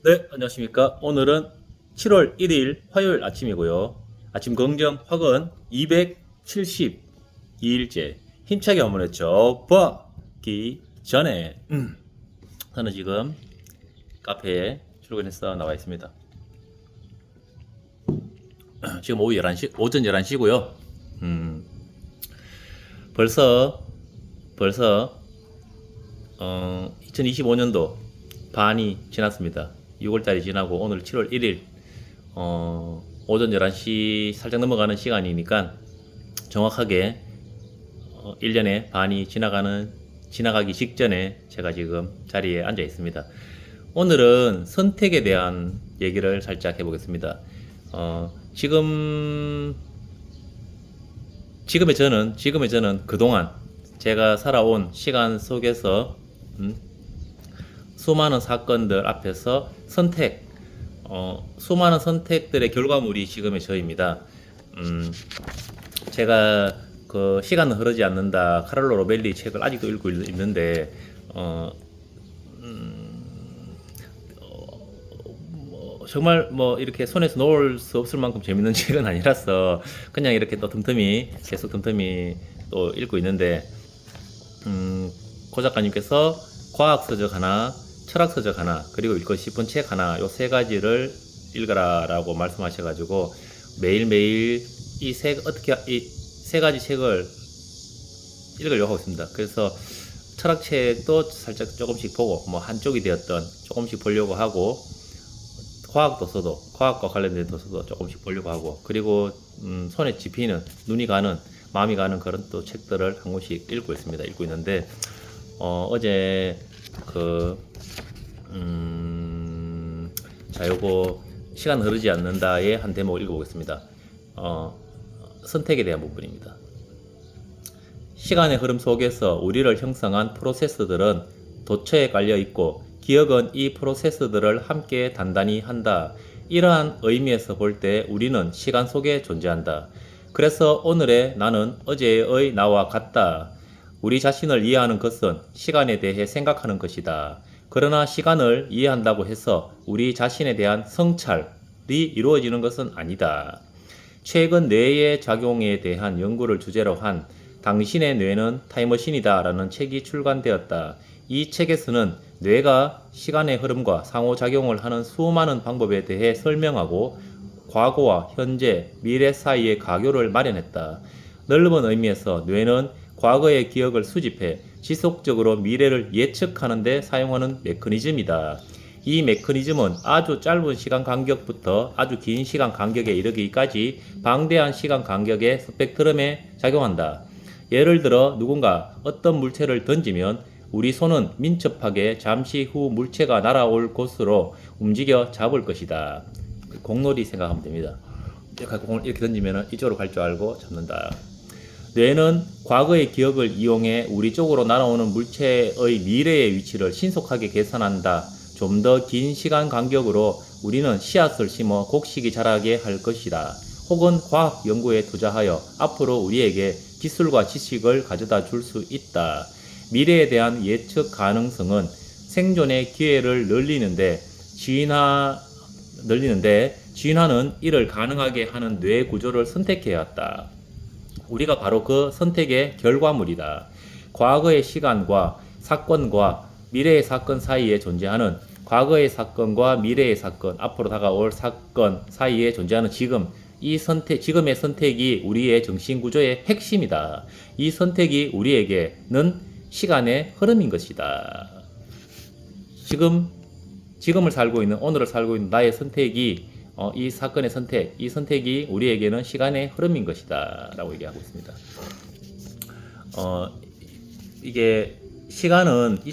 네, 안녕하십니까. 오늘은 7월 1일 화요일 아침이고요. 아침 긍정 확은 272일째. 힘차게 한번 해줘보기 전에 저는 지금 카페에 출근해서 나와 있습니다. 지금 오후 11시, 오전 11시고요. 벌써 2025년도 반이 지났습니다. 6월달이 지나고 오늘 7월 1일 오전 11시 살짝 넘어가는 시간이니까 정확하게 1년의 반이 지나가기 직전에 제가 지금 자리에 앉아 있습니다. 오늘은 선택에 대한 얘기를 살짝 해보겠습니다. 지금의 저는 그동안 제가 살아온 시간 속에서 수많은 사건들 앞에서 수많은 선택들의 결과물이 지금의 저입니다. 제가 그 시간은 흐르지 않는다 카를로 로벨리 책을 아직도 읽고 있는데 정말 뭐 이렇게 손에서 놓을 수 없을 만큼 재밌는 책은 아니라서 그냥 이렇게 또 계속 틈틈이 또 읽고 있는데 고 작가님께서 과학 서적 하나, 철학 서적 하나, 그리고 읽고 싶은 책 하나, 요 세 가지를 읽어라라고 말씀하셔가지고 매일매일 이 세 가지 책을 읽으려고 하고 있습니다. 그래서 철학책도 살짝 조금씩 보고 뭐 한쪽이 되었던 조금씩 보려고 하고 과학 도서도 과학과 관련된 도서도 조금씩 보려고 하고 그리고 손에 집히는 눈이 가는 마음이 가는 그런 또 책들을 한 권씩 읽고 있습니다. 읽고 있는데 어제 요거 시간 흐르지 않는다의 한 대목을 읽어보겠습니다. 선택에 대한 부분입니다. 시간의 흐름 속에서 우리를 형성한 프로세스들은 도처에 깔려 있고 기억은 이 프로세스들을 함께 단단히 한다. 이러한 의미에서 볼 때 우리는 시간 속에 존재한다. 그래서 오늘의 나는 어제의 나와 같다. 우리 자신을 이해하는 것은 시간에 대해 생각하는 것이다. 그러나 시간을 이해한다고 해서 우리 자신에 대한 성찰이 이루어지는 것은 아니다. 최근 뇌의 작용에 대한 연구를 주제로 한 당신의 뇌는 타임머신이다 라는 책이 출간되었다. 이 책에서는 뇌가 시간의 흐름과 상호작용을 하는 수많은 방법에 대해 설명하고 과거와 현재, 미래 사이의 가교를 마련했다. 넓은 의미에서 뇌는 과거의 기억을 수집해 지속적으로 미래를 예측하는 데 사용하는 메커니즘이다. 이 메커니즘은 아주 짧은 시간 간격부터 아주 긴 시간 간격에 이르기까지 방대한 시간 간격의 스펙트럼에 작용한다. 예를 들어 누군가 어떤 물체를 던지면 우리 손은 민첩하게 잠시 후 물체가 날아올 곳으로 움직여 잡을 것이다. 공놀이 생각하면 됩니다. 공을 이렇게 던지면 이쪽으로 갈 줄 알고 잡는다. 뇌는 과거의 기억을 이용해 우리 쪽으로 날아오는 물체의 미래의 위치를 신속하게 계산한다. 좀 더 긴 시간 간격으로 우리는 씨앗을 심어 곡식이 자라게 할 것이다. 혹은 과학 연구에 투자하여 앞으로 우리에게 기술과 지식을 가져다 줄 수 있다. 미래에 대한 예측 가능성은 생존의 기회를 늘리는데 진화는 이를 가능하게 하는 뇌 구조를 선택해야 한다. 우리가 바로 그 선택의 결과물이다. 과거의 시간과 사건과 미래의 사건 사이에 존재하는 과거의 사건과 미래의 사건, 앞으로 다가올 사건 사이에 존재하는 지금의 선택이 우리의 정신구조의 핵심이다. 이 선택이 우리에게는 시간의 흐름인 것이다. 지금을 살고 있는, 오늘을 살고 있는 나의 선택이 이 사건의 이 선택이 우리에게는 시간의 흐름인 것이다. 라고 얘기하고 있습니다. 이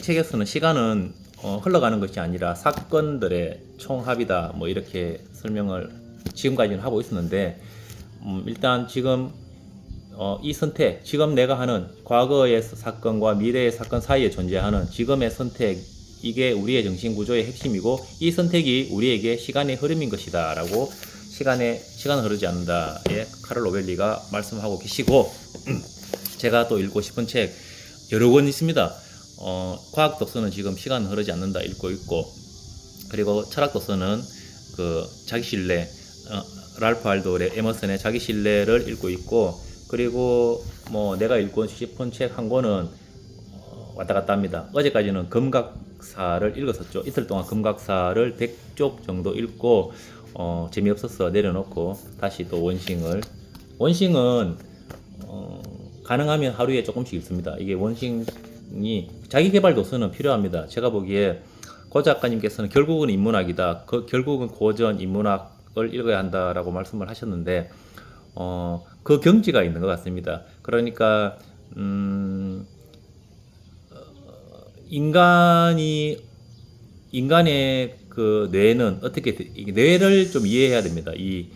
책에서는 시간은 흘러가는 것이 아니라 사건들의 총합이다. 뭐 이렇게 설명을 지금까지는 하고 있었는데, 일단 지금 지금 내가 하는 과거의 사건과 미래의 사건 사이에 존재하는 지금의 선택, 이게 우리의 정신구조의 핵심이고 이 선택이 우리에게 시간의 흐름인 것이다 라고 시간은 흐르지 않는다의 카를 로벨리가 말씀하고 계시고 제가 또 읽고 싶은 책 여러 권 있습니다. 과학 독서는 지금 시간은 흐르지 않는다 읽고 있고 그리고 철학 도서는 그 자기 신뢰, 랄프 알도 에머슨의 자기 신뢰를 읽고 있고, 그리고 뭐 내가 읽고 싶은 책 한 권은 왔다 갔다 합니다. 어제까지는 금각사를 읽었었죠. 이틀 동안 금각사를 100쪽 정도 읽고 재미없어서 내려놓고 다시 또 원싱은 가능하면 하루에 조금씩 읽습니다. 이게 원싱이 자기계발 도서는 필요합니다. 제가 보기에 고 작가님께서는 결국은 인문학이다. 결국은 고전 인문학을 읽어야 한다라고 말씀을 하셨는데 그 경지가 있는 것 같습니다. 그러니까 인간의 그 뇌는 어떻게 뇌를 좀 이해해야 됩니다. 이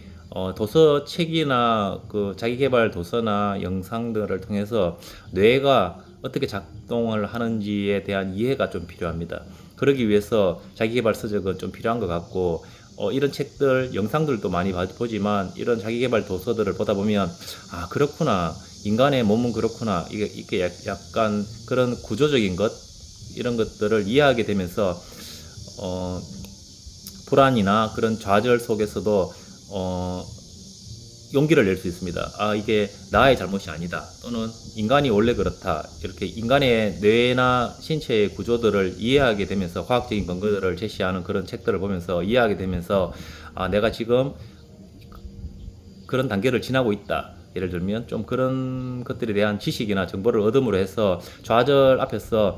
도서 책이나 그 자기계발 도서나 영상들을 통해서 뇌가 어떻게 작동을 하는지에 대한 이해가 좀 필요합니다. 그러기 위해서 자기계발 서적은 좀 필요한 것 같고, 이런 책들, 영상들도 많이 보지만 이런 자기계발 도서들을 보다 보면 아 그렇구나, 인간의 몸은 그렇구나, 이게 약간 그런 구조적인 것, 이런 것들을 이해하게 되면서 불안이나 그런 좌절 속에서도 용기를 낼 수 있습니다. 아, 이게 나의 잘못이 아니다. 또는 인간이 원래 그렇다. 이렇게 인간의 뇌나 신체의 구조들을 이해하게 되면서 과학적인 근거들을 제시하는 그런 책들을 보면서 이해하게 되면서 아, 내가 지금 그런 단계를 지나고 있다. 예를 들면 좀 그런 것들에 대한 지식이나 정보를 얻음으로 해서 좌절 앞에서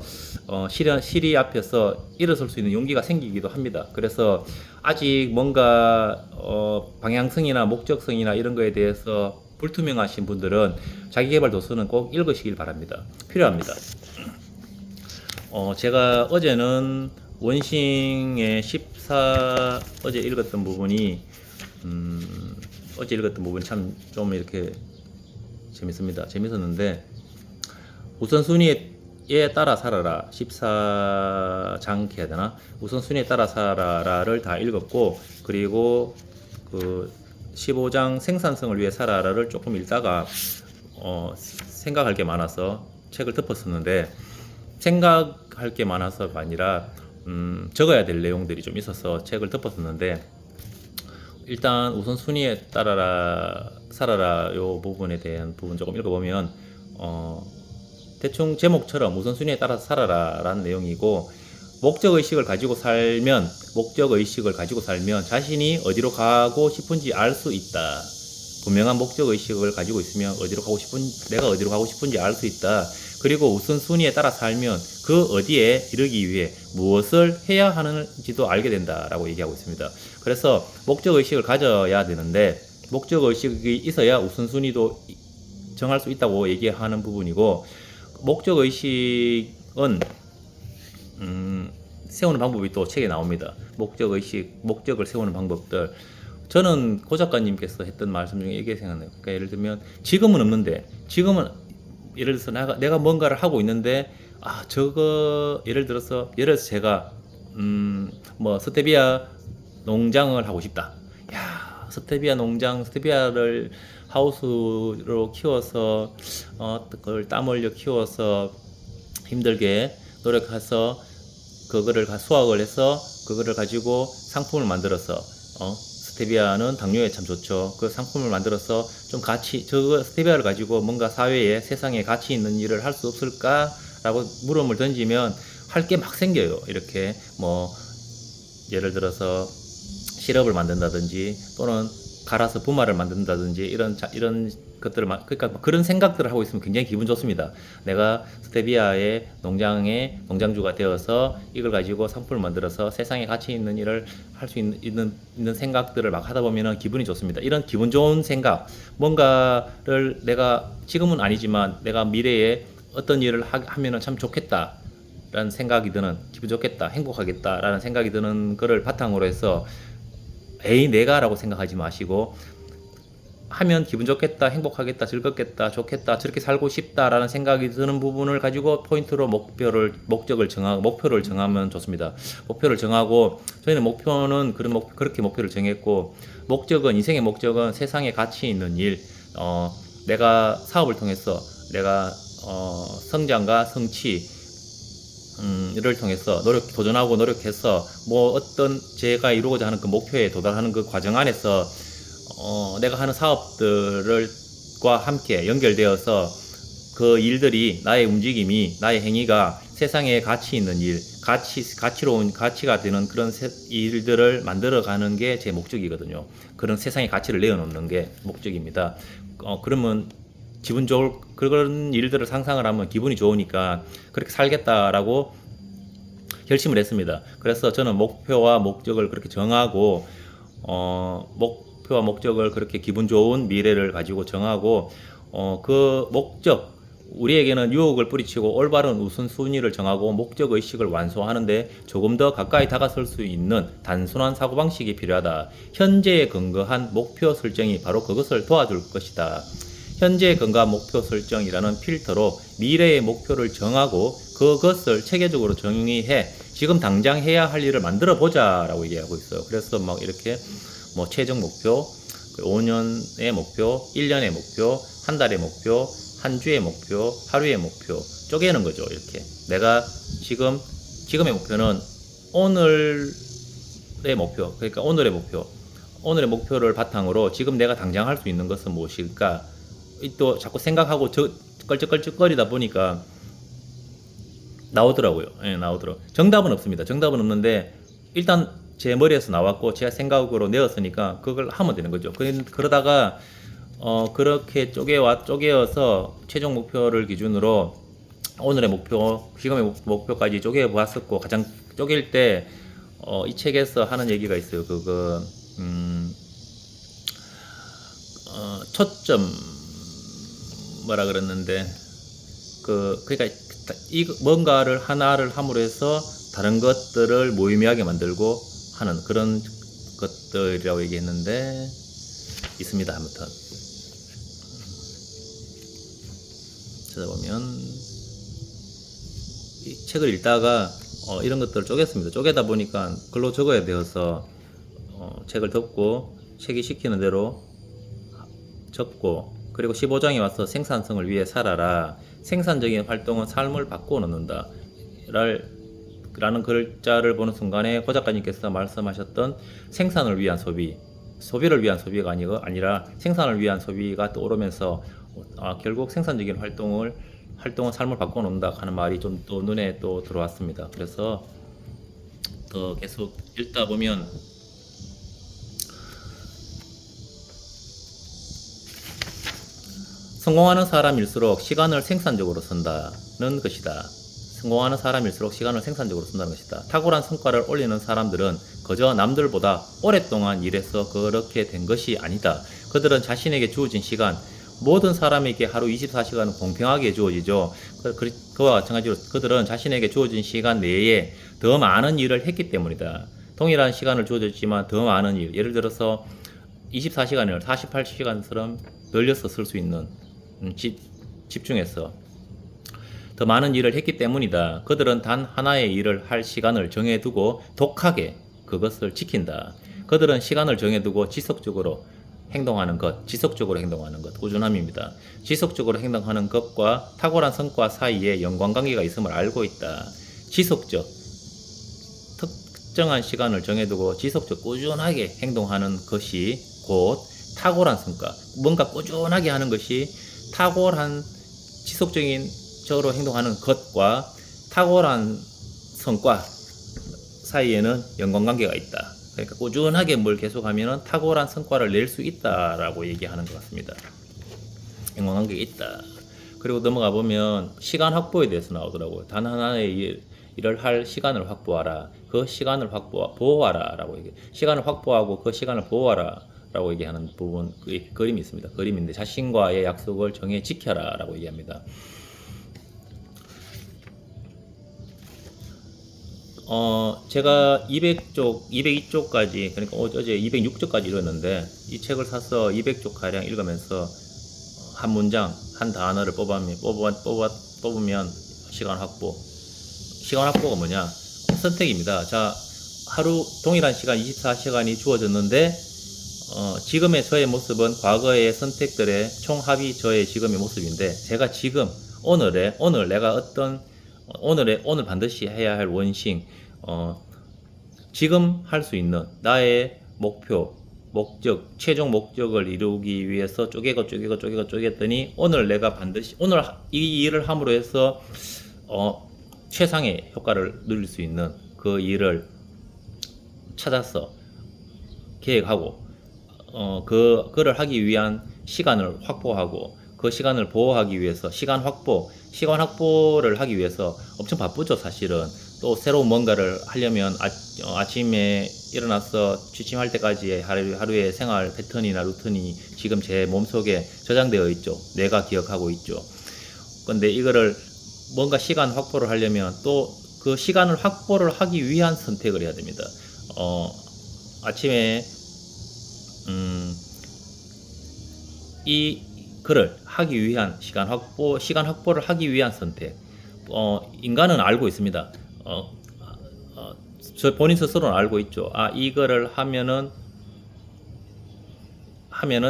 시리 앞에서 일어설 수 있는 용기가 생기기도 합니다. 그래서 아직 뭔가 방향성이나 목적성이나 이런 거에 대해서 불투명하신 분들은 자기계발 도서는 꼭 읽으시길 바랍니다. 필요합니다. 제가 어제는 원싱의 14 어제 읽었던 부분이 참 좀 이렇게 재밌었는데, 우선순위에 따라 살아라 14장 해야 되나? 우선순위에 따라 살아라를 다 읽었고, 그리고 그 15장 생산성을 위해 살아라를 조금 읽다가 생각할 게 많아서 책을 덮었었는데, 생각할 게 많아서가 아니라 적어야 될 내용들이 좀 있어서 책을 덮었었는데, 일단 우선순위에 따라라 살아라 요 부분에 대한 부분 조금 읽어보면 대충 제목처럼 우선순위에 따라서 살아라 라는 내용이고, 목적의식을 가지고 살면 자신이 어디로 가고 싶은지 알 수 있다. 분명한 목적의식을 가지고 있으면 내가 어디로 가고 싶은지 알 수 있다. 그리고 우선순위에 따라 살면 그 어디에 이르기 위해 무엇을 해야 하는지도 알게 된다라고 얘기하고 있습니다. 그래서 목적의식을 가져야 되는데, 목적의식이 있어야 우선순위도 정할 수 있다고 얘기하는 부분이고, 목적의식은 세우는 방법이 또 책에 나옵니다. 목적을 세우는 방법들. 저는 고 작가님께서 했던 말씀 중에 이게 생각나요. 그러니까 예를 들면 지금은 없는데, 예를 들어서 내가 뭔가를 하고 있는데 예를 들어서 제가 뭐 스테비아 농장을 하고 싶다. 야, 스테비아를 하우스로 키워서 그걸 땀 흘려 키워서 힘들게 노력해서 그거를 수확을 해서 그거를 가지고 상품을 만들어서 스테비아는 당뇨에 참 좋죠. 그 상품을 만들어서 좀 스테비아를 가지고 뭔가 사회에, 세상에 가치 있는 일을 할 수 없을까라고 물음을 던지면 할 게 막 생겨요. 이렇게 뭐 예를 들어서 시럽을 만든다든지 또는 갈아서 부마를 만든다든지 이런 것들을 그러니까 그런 생각들을 하고 있으면 굉장히 기분 좋습니다. 내가 스테비아의 농장주가 되어서 이걸 가지고 상품을 만들어서 세상에 가치 있는 일을 할 수 있는 생각들을 막 하다 보면 기분이 좋습니다. 이런 기분 좋은 생각, 뭔가를 내가 지금은 아니지만 내가 미래에 어떤 일을 하면은 참 좋겠다 라는 생각이 드는, 기분 좋겠다, 행복하겠다 라는 생각이 드는 거를 바탕으로 해서 내가 라고 생각하지 마시고, 하면 기분 좋겠다, 행복하겠다, 즐겁겠다, 좋겠다, 저렇게 살고 싶다 라는 생각이 드는 부분을 가지고 포인트로 목표를 정하면 좋습니다. 목표를 정하고, 저희는 목표는 그렇게 목표를 정했고, 인생의 목적은 세상에 가치 있는 일, 내가 사업을 통해서 내가 성장과 성취, 를 통해서 도전하고 노력해서 뭐 어떤 제가 이루고자 하는 그 목표에 도달하는 그 과정 안에서 내가 하는 사업들과 함께 연결되어서 그 일들이 나의 움직임이 나의 행위가 세상에 가치 있는 일, 가치로운 가치가 되는 그런 일들을 만들어가는 게 제 목적이거든요. 그런 세상에 가치를 내어놓는 게 목적입니다. 그러면 기분 좋을 그런 일들을 상상을 하면 기분이 좋으니까 그렇게 살겠다라고 결심을 했습니다. 그래서 저는 목표와 목적을 그렇게 정하고 목표와 목적을 그렇게 기분 좋은 미래를 가지고 정하고 그 목적 우리에게는 유혹을 뿌리치고 올바른 우선순위를 정하고 목적의식을 완수하는데 조금 더 가까이 다가설 수 있는 단순한 사고방식이 필요하다. 현재에 근거한 목표 설정이 바로 그것을 도와줄 것이다. 현재에 근거한 목표 설정이라는 필터로 미래의 목표를 정하고 그것을 체계적으로 정의해 지금 당장 해야 할 일을 만들어 보자 라고 얘기하고 있어요. 그래서 막 이렇게 뭐 최종 목표, 5년의 목표, 1년의 목표, 한 달의 목표, 한 주의 목표, 하루의 목표 쪼개는 거죠. 이렇게 내가 지금의 목표는 오늘의 목표, 그러니까 오늘의 목표를 바탕으로 지금 내가 당장 할 수 있는 것은 무엇일까? 또 자꾸 생각하고 껄쩍껄쩍거리다 보니까 나오더라고요. 예, 나오더라고요. 정답은 없습니다. 정답은 없는데 일단 제 머리에서 나왔고 제 생각으로 내었으니까 그걸 하면 되는 거죠. 그러다가 그렇게 쪼개어서 최종 목표를 기준으로 오늘의 목표, 지금의 목표까지 쪼개 보았었고 가장 쪼갤 때 이 책에서 하는 얘기가 있어요. 초점 뭐라 그랬는데 그러니까 뭔가를 하나를 함으로 해서 다른 것들을 무의미하게 만들고 하는 그런 것들이라고 얘기했는데 있습니다. 아무튼 찾아보면 이 책을 읽다가 이런 것들을 쪼갰습니다. 쪼개다 보니까 글로 적어야 되어서 책을 덮고 책이 시키는 대로 적고 그리고 15장에 와서 생산성을 위해 살아라. 생산적인 활동은 삶을 바꾸어 놓는다. 라는 글자를 보는 순간에 고 작가님께서 말씀하셨던 생산을 위한 소비를 위한 소비가 아니라 생산을 위한 소비가 떠오르면서 결국 생산적인 활동은 삶을 바꾸어 놓는다 하는 말이 좀 또 눈에 또 들어왔습니다. 그래서 더 계속 읽다 보면 성공하는 사람일수록 시간을 생산적으로 쓴다는 것이다. 성공하는 사람일수록 시간을 생산적으로 쓴다는 것이다. 탁월한 성과를 올리는 사람들은 그저 남들보다 오랫동안 일해서 그렇게 된 것이 아니다. 그들은 자신에게 주어진 시간, 모든 사람에게 하루 24시간은 공평하게 주어지죠. 그와 마찬가지로 그들은 자신에게 주어진 시간 내에 더 많은 일을 했기 때문이다. 동일한 시간을 주어졌지만 더 많은 일, 예를 들어서 24시간을 48시간처럼 늘려서 쓸 수 있는 집중해서 더 많은 일을 했기 때문이다. 그들은 단 하나의 일을 할 시간을 정해두고 독하게 그것을 지킨다. 그들은 시간을 정해두고 지속적으로 행동하는 것, 꾸준함입니다. 지속적으로 행동하는 것과 탁월한 성과 사이에 연관관계가 있음을 알고 있다. 특정한 시간을 정해두고 지속적 꾸준하게 행동하는 것이 곧 탁월한 성과, 뭔가 꾸준하게 하는 것이 탁월한 지속적인 적으로 행동하는 것과 탁월한 성과 사이에는 연관관계가 있다. 그러니까 꾸준하게 뭘 계속하면 탁월한 성과를 낼 수 있다라고 얘기하는 것 같습니다. 연관관계가 있다. 그리고 넘어가 보면 시간 확보에 대해서 나오더라고요. 단 하나의 일을 할 시간을 확보하라. 그 시간을 보호하라 라고 얘기해요. 시간을 확보하고 그 시간을 보호하라 라고 얘기하는 부분, 그림이 있습니다. 그림인데 자신과의 약속을 정해 지켜라 라고 얘기합니다. 제가 202쪽까지, 그러니까 어제 206쪽까지 읽었는데, 이 책을 사서 200쪽 가량 읽으면서 한 문장, 한 단어를 뽑으면 시간 확보가 뭐냐? 선택입니다. 자, 하루 동일한 시간 24시간이 주어졌는데, 지금의 저의 모습은 과거의 선택들의 총합이 저의 지금의 모습인데, 제가 지금 오늘 내가 어떤 오늘 반드시 해야 할 원칙, 지금 할 수 있는 나의 목표, 목적, 최종 목적을 이루기 위해서 쪼개더니 오늘 내가 반드시 오늘 이 일을 함으로 해서 최상의 효과를 누릴 수 있는 그 일을 찾아서 계획하고 그를 하기 위한 시간을 확보하고 그 시간을 보호하기 위해서 시간 확보를 하기 위해서 엄청 바쁘죠 사실은. 또 새로운 뭔가를 하려면 아침에 일어나서 취침할 때까지의 하루의 생활 패턴이나 루틴이 지금 제 몸속에 저장되어 있죠. 내가 기억하고 있죠. 근데 이거를 뭔가 시간 확보를 하려면 또 그 시간을 확보를 하기 위한 선택을 해야 됩니다. 아침에 이 글을 하기 위한 시간 확보를 하기 위한 선택. 인간은 알고 있습니다. 저 본인 스스로는 알고 있죠. 이거를 하면은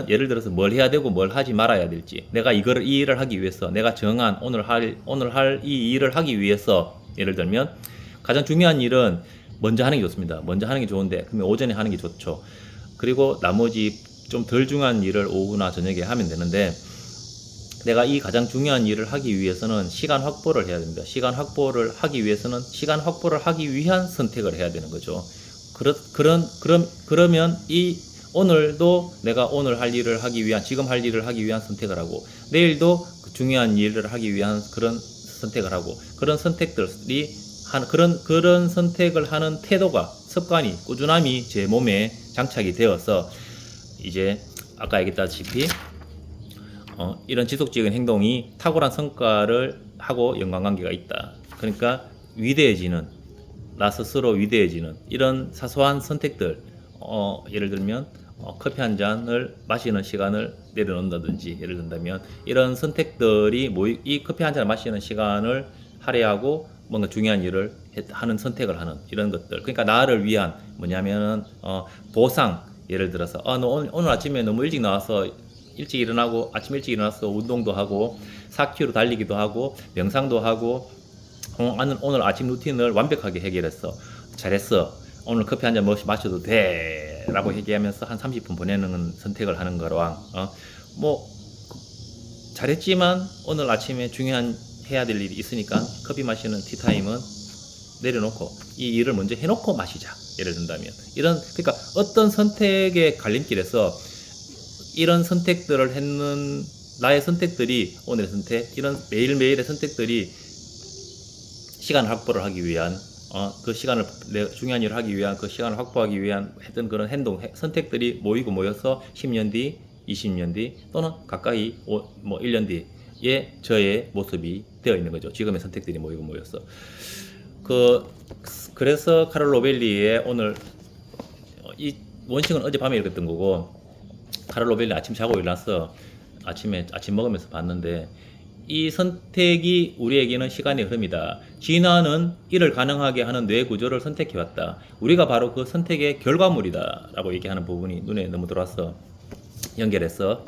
예를 들어서 뭘 해야 되고 뭘 하지 말아야 될지, 내가 이 일을 하기 위해서 내가 정한 오늘 할 이 일을 하기 위해서, 예를 들면 가장 중요한 일은 먼저 하는 게 좋습니다. 먼저 하는 게 좋은데 그러면 오전에 하는 게 좋죠. 그리고 나머지 좀 덜 중요한 일을 오후나 저녁에 하면 되는데, 내가 이 가장 중요한 일을 하기 위해서는 시간 확보를 해야 됩니다. 시간 확보를 하기 위해서는 시간 확보를 하기 위한 선택을 해야 되는 거죠. 그러면 오늘도 내가 오늘 할 일을 하기 위한, 지금 할 일을 하기 위한 선택을 하고, 내일도 중요한 일을 하기 위한 그런 선택을 하고, 그런 선택들이 그런 선택을 하는 태도가, 습관이, 꾸준함이 제 몸에 장착이 되어서 이제 아까 얘기했다시피 이런 지속적인 행동이 탁월한 성과를 하고 연관관계가 있다. 그러니까 위대해지는, 나 스스로 위대해지는 이런 사소한 선택들, 예를 들면 커피 한 잔을 마시는 시간을 내려놓는다든지, 예를 든다면 이런 선택들이 이 커피 한 잔을 마시는 시간을 할애하고 뭔가 중요한 일을 하는 선택을 하는 이런 것들. 그러니까 나를 위한 뭐냐면은 보상, 예를 들어서 너 오늘 아침에 너무 일찍 나와서 일찍 일어나고 아침 일찍 일어나서 운동도 하고 4km 달리기도 하고 명상도 하고 오늘 아침 루틴을 완벽하게 해결했어. 잘했어. 오늘 커피 한 잔 마셔도 돼. 라고 얘기하면서 한 30분 보내는 선택을 하는 거랑 잘했지만 오늘 아침에 중요한 해야 될 일이 있으니까 커피 마시는 티타임은 내려놓고 이 일을 먼저 해놓고 마시자. 예를 든다면 그러니까 어떤 선택의 갈림길에서 이런 선택들을 했는 나의 선택들이, 오늘의 선택, 이런 매일매일의 선택들이 시간 확보를 하기 위한 그 시간을, 중요한 일을 하기 위한 그 시간을 확보하기 위한 했던 그런 선택들이 모여서 10년 뒤, 20년 뒤 또는 가까이 1년 뒤에 저의 모습이 되어 있는 거죠. 지금의 선택들이 모여서. 그래서 카를 로벨리의 오늘 이 원칙은 어젯밤에 읽었던 거고, 카를 로벨리 아침 자고 일어나서 아침 먹으면서 봤는데, 이 선택이 우리에게는 시간의 흐름이다. 진화는 이를 가능하게 하는 뇌 구조를 선택해왔다. 우리가 바로 그 선택의 결과물이다. 라고 얘기하는 부분이 눈에 너무 들어와서 연결해서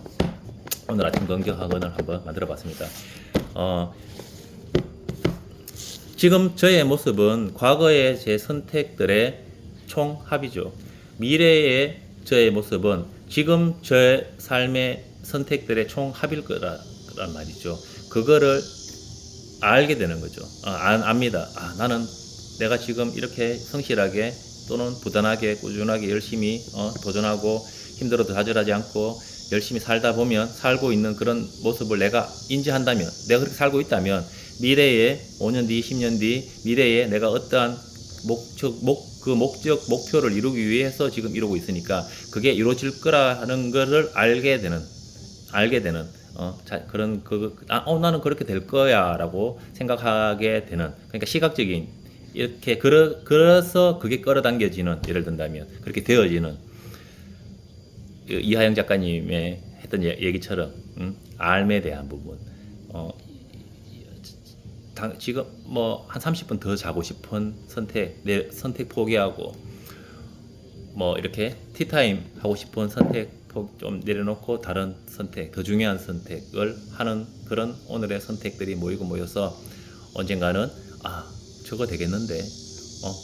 오늘 아침 건강학원을 한번 만들어 봤습니다. 지금 저의 모습은 과거의 제 선택들의 총합이죠. 미래의 저의 모습은 지금 저의 삶의 선택들의 총합일 거란 말이죠. 그거를 알게 되는 거죠. 압니다. 나는 내가 지금 이렇게 성실하게 또는 부단하게 꾸준하게 열심히 도전하고 힘들어도 좌절하지 않고 열심히 살고 있는 그런 모습을 내가 인지한다면, 내가 그렇게 살고 있다면 미래에 5년 뒤, 10년 뒤 미래에 내가 어떠한 목표를 이루기 위해서 지금 이루고 있으니까 그게 이루어질 거라는 것을 알게 되는 나는 그렇게 될 거야라고 생각하게 되는, 그러니까 시각적인, 이렇게 그래서 그게 끌어당겨지는, 예를 든다면 그렇게 되어지는, 이하영 작가님의 했던 얘기처럼 알에 대한 부분, 지금 한 30분 더 자고 싶은 내 선택 포기하고 이렇게 티타임 하고 싶은 선택 좀 내려놓고 다른 선택, 더 중요한 선택을 하는 그런 오늘의 선택들이 모여서 언젠가는 저거 되겠는데,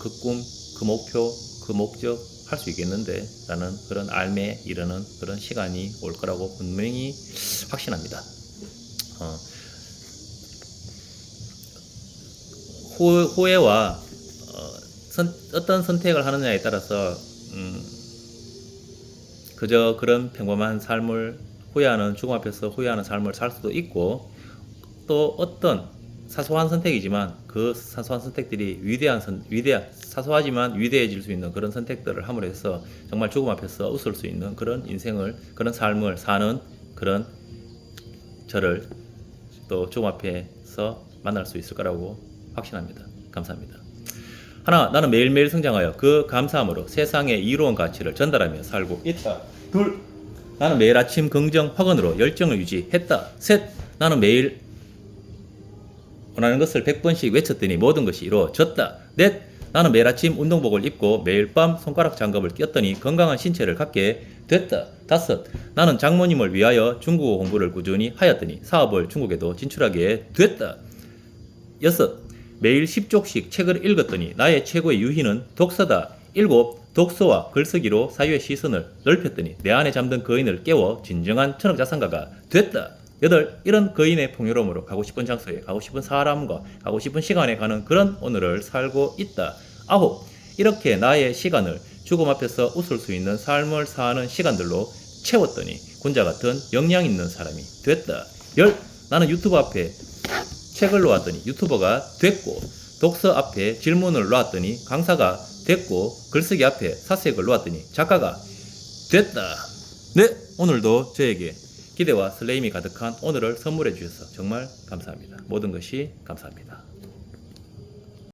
그 꿈, 그 목표, 그 목적 할 수 있겠는데 라는 그런 알매에 이르는 그런 시간이 올 거라고 분명히 확신합니다. 후회와 어떤 선택을 하느냐에 따라서 그저 그런 평범한 삶을 후회하는, 죽음 앞에서 후회하는 삶을 살 수도 있고, 또 어떤 사소한 선택이지만 그 사소한 선택들이 사소하지만 위대해질 수 있는 그런 선택들을 함으로 해서 정말 죽음 앞에서 웃을 수 있는 그런 인생을, 그런 삶을 사는 그런 저를 또 죽음 앞에서 만날 수 있을 거라고 확신합니다. 감사합니다. 하나, 나는 매일매일 성장하여 그 감사함으로 세상의 이로운 가치를 전달하며 살고 있다. 둘, 나는 매일 아침 긍정 확언으로 열정을 유지했다. 셋, 나는 매일 원하는 것을 100번씩 외쳤더니 모든 것이 이루어졌다. 넷, 나는 매일 아침 운동복을 입고 매일 밤 손가락 장갑을 꼈더니 건강한 신체를 갖게 됐다. 다섯, 나는 장모님을 위하여 중국어 공부를 꾸준히 하였더니 사업을 중국에도 진출하게 됐다. 여섯, 매일 10쪽씩 책을 읽었더니 나의 최고의 유희는 독서다. 일곱, 독서와 글쓰기로 사유의 시선을 넓혔더니 내 안에 잠든 거인을 깨워 진정한 천억자산가가 됐다. 여덟, 이런 거인의 풍요로움으로 가고 싶은 장소에 가고 싶은 사람과 가고 싶은 시간에 가는 그런 오늘을 살고 있다. 아홉, 이렇게 나의 시간을 죽음 앞에서 웃을 수 있는 삶을 사는 시간들로 채웠더니 군자 같은 역량 있는 사람이 됐다. 열, 나는 유튜브 앞에 책을 놓았더니 유튜버가 됐고, 독서 앞에 질문을 놓았더니 강사가 됐고, 글쓰기 앞에 사색을 놓았더니 작가가 됐다. 네, 오늘도 저에게 기대와 설레임이 가득한 오늘을 선물해 주셔서 정말 감사합니다. 모든 것이 감사합니다.